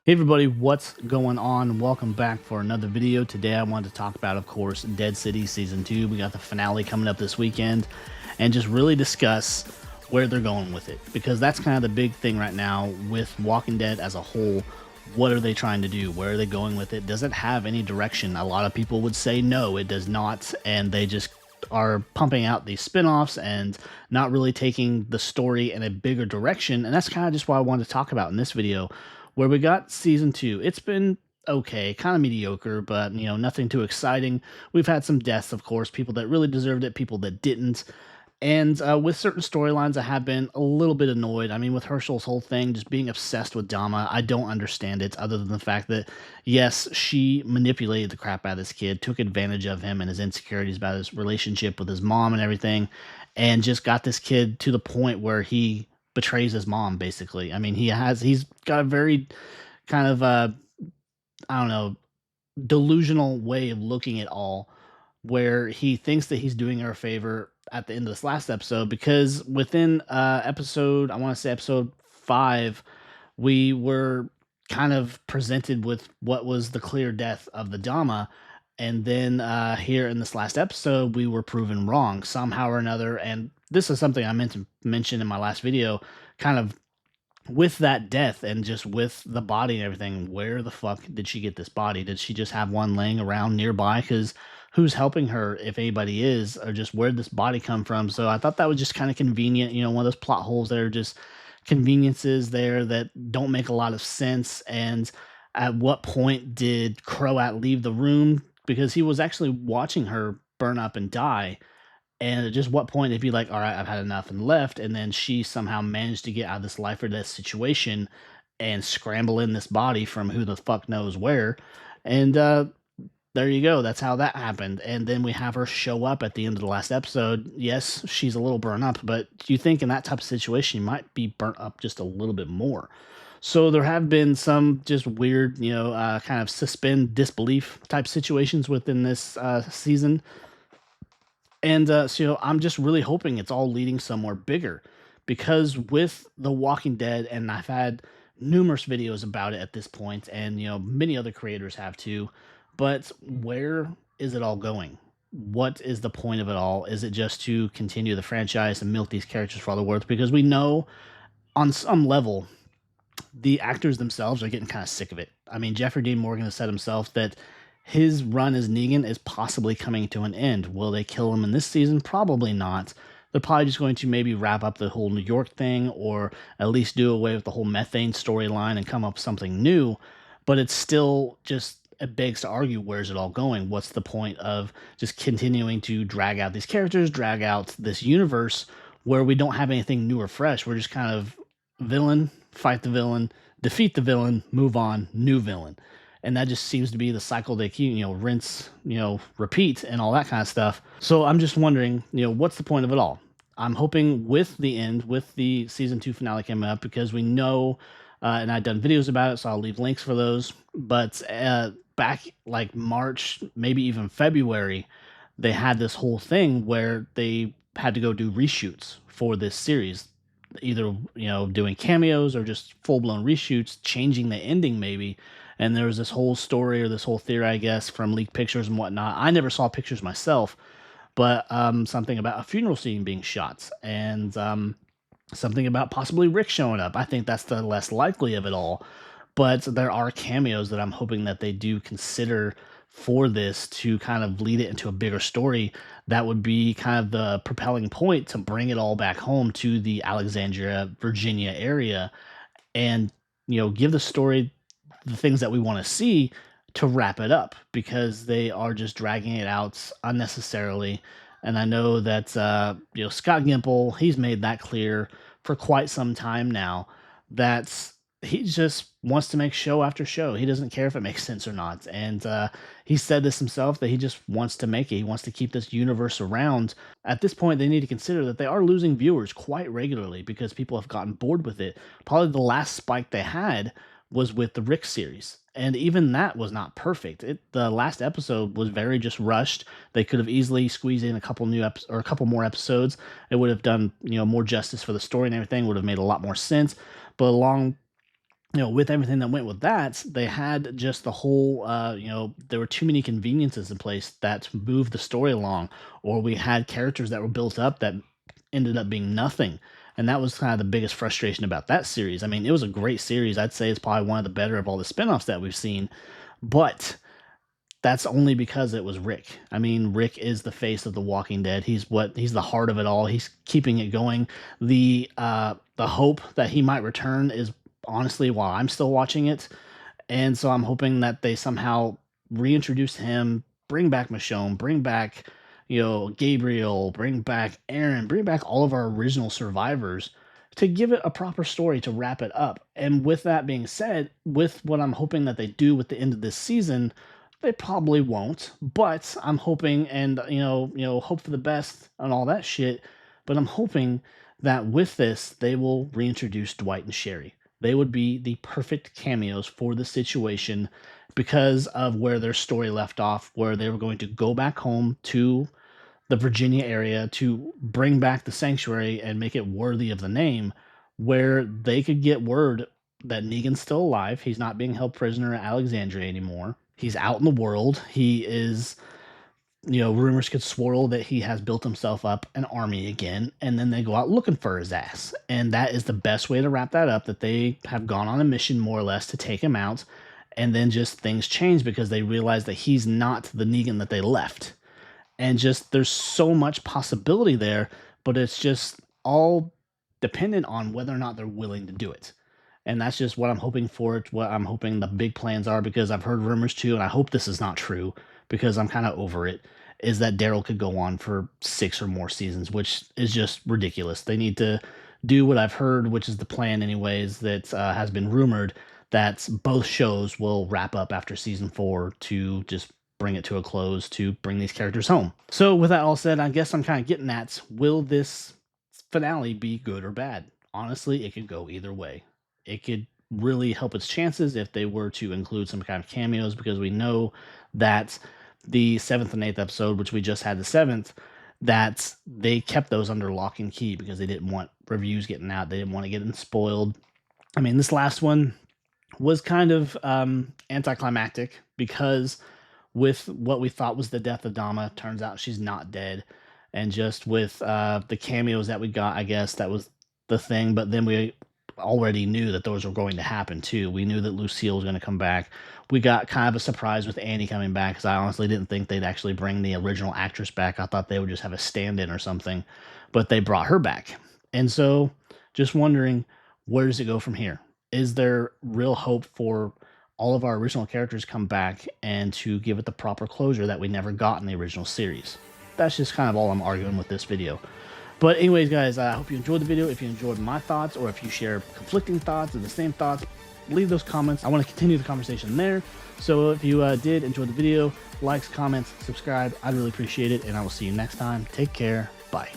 Hey everybody, what's going on? Welcome back for another video. Today I wanted to talk about, of course, Dead City Season 2. We got the finale coming up this weekend and just really discuss where they're going with it. Because that's kind of the big thing right now with Walking Dead as a whole. What are they trying to do? Where are they going with it? Does it have any direction? A lot of people would say no, it does not. And they just are pumping out these spin-offs and not really taking the story in a bigger direction. And that's kind of just what I wanted to talk about in this video, where we got season 2. It's been okay, kind of mediocre, but nothing too exciting. We've had some deaths, of course, people that really deserved it, people that didn't. And with certain storylines, I have been a little bit annoyed. I mean, with Herschel's whole thing, just being obsessed with Dama, I don't understand it, other than the fact that, yes, she manipulated the crap out of this kid, took advantage of him and his insecurities about his relationship with his mom and everything, and just got this kid to the point where he betrays his mom, basically. I mean, he's got a very kind of, I don't know, delusional way of looking at all, where he thinks that he's doing her a favor at the end of this last episode, because within episode, I want to say episode 5, we were kind of presented with what was the clear death of the Dama, and then here in this last episode we were proven wrong somehow or another. And this is something I meant to mention in my last video, kind of with that death and just with the body and everything. Where the fuck did she get this body? Did she just have one laying around nearby? Because who's helping her, if anybody is? Or just where did this body come from? So I thought that was just kind of convenient, one of those plot holes that are just conveniences there that don't make a lot of sense. And at what point did Croat leave the room? Because he was actually watching her burn up and die. And at just what point, if you like, all right, I've had enough and left, and then she somehow managed to get out of this life or death situation and scramble in this body from who the fuck knows where. And there you go. That's how that happened. And then we have her show up at the end of the last episode. Yes, she's a little burnt up, but do you think in that type of situation you might be burnt up just a little bit more? So there have been some just weird, kind of suspend disbelief type situations within this season. And so I'm just really hoping it's all leading somewhere bigger, because with The Walking Dead, and I've had numerous videos about it at this point, and many other creators have too. But where is it all going? What is the point of it all? Is it just to continue the franchise and milk these characters for all they're worth? Because we know on some level the actors themselves are getting kind of sick of it. I mean, Jeffrey Dean Morgan has said himself that his run as Negan is possibly coming to an end. Will they kill him in this season? Probably not. They're probably just going to maybe wrap up the whole New York thing, or at least do away with the whole methane storyline and come up with something new. But it's still just, it begs to argue, where's it all going? What's the point of just continuing to drag out these characters, drag out this universe where we don't have anything new or fresh? We're just kind of villain, fight the villain, defeat the villain, move on, new villain. And that just seems to be the cycle they keep, rinse, repeat, and all that kind of stuff. So I'm just wondering, what's the point of it all? I'm hoping with the end, with the season 2 finale coming up, because we know, and I've done videos about it, so I'll leave links for those. But back like March, maybe even February, they had this whole thing where they had to go do reshoots for this series, either doing cameos or just full-blown reshoots, changing the ending maybe. And there was this whole story, or this whole theory, I guess, from leaked pictures and whatnot. I never saw pictures myself, but something about a funeral scene being shot, and something about possibly Rick showing up. I think that's the less likely of it all, but there are cameos that I'm hoping that they do consider for this to kind of lead it into a bigger story. That would be kind of the propelling point to bring it all back home to the Alexandria, Virginia area, and give the story the things that we want to see to wrap it up, because they are just dragging it out unnecessarily. And I know that Scott Gimple, he's made that clear for quite some time now, that he just wants to make show after show. He doesn't care if it makes sense or not. And he said this himself, that he just wants to make it. He wants to keep this universe around. At this point, they need to consider that they are losing viewers quite regularly, because people have gotten bored with it. Probably the last spike they had was with the Rick series, and even that was not perfect. The last episode was very just rushed. They could have easily squeezed in a couple or a couple more episodes. It would have done more justice for the story, and everything would have made a lot more sense. But along with everything that went with that, they had just the whole, there were too many conveniences in place that moved the story along, or we had characters that were built up that ended up being nothing. And that was kind of the biggest frustration about that series. I mean, it was a great series. I'd say it's probably one of the better of all the spinoffs that we've seen, but that's only because it was Rick. I mean, Rick is the face of The Walking Dead. He's the heart of it all. He's keeping it going. The hope that he might return is honestly while I'm still watching it. And so I'm hoping that they somehow reintroduce him, bring back Michonne, bring back, Gabriel, bring back Aaron, bring back all of our original survivors to give it a proper story to wrap it up. And with that being said, with what I'm hoping that they do with the end of this season, they probably won't, but I'm hoping, and hope for the best and all that shit. But I'm hoping that with this, they will reintroduce Dwight and Sherry. They would be the perfect cameos for the situation because of where their story left off, where they were going to go back home to the Virginia area to bring back the sanctuary and make it worthy of the name, where they could get word that Negan's still alive. He's not being held prisoner at Alexandria anymore. He's out in the world. He is, rumors could swirl that he has built himself up an army again, and then they go out looking for his ass. And that is the best way to wrap that up, that they have gone on a mission more or less to take him out, and then just things change because they realize that he's not the Negan that they left. And just there's so much possibility there, but it's just all dependent on whether or not they're willing to do it. And that's just what I'm hoping for. It's what I'm hoping the big plans are, because I've heard rumors too, and I hope this is not true because I'm kind of over it, is that Daryl could go on for 6 or more seasons, which is just ridiculous. They need to do what I've heard, which is the plan anyways, that has been rumored, that both shows will wrap up after season 4 to just bring it to a close, to bring these characters home. So with that all said, I guess I'm kind of getting at, will this finale be good or bad? Honestly, it could go either way. It could really help its chances if they were to include some kind of cameos, because we know that the 7th and 8th episode, which we just had the 7th, that they kept those under lock and key because they didn't want reviews getting out. They didn't want to get them spoiled. I mean, this last one was kind of anticlimactic because with what we thought was the death of Dama, turns out she's not dead. And just with the cameos that we got, I guess that was the thing. But then we already knew that those were going to happen too. We knew that Lucille was going to come back. We got kind of a surprise with Annie coming back, because I honestly didn't think they'd actually bring the original actress back. I thought they would just have a stand-in or something, but they brought her back. And so just wondering, where does it go from here? Is there real hope for all of our original characters come back and to give it the proper closure that we never got in the original series? That's just kind of all I'm arguing with this video. But anyways, guys, I hope you enjoyed the video. If you enjoyed my thoughts, or if you share conflicting thoughts or the same thoughts, leave those comments. I want to continue the conversation there. So if you did enjoy the video, likes, comments, subscribe, I'd really appreciate it. And I will see you next time. Take care. Bye.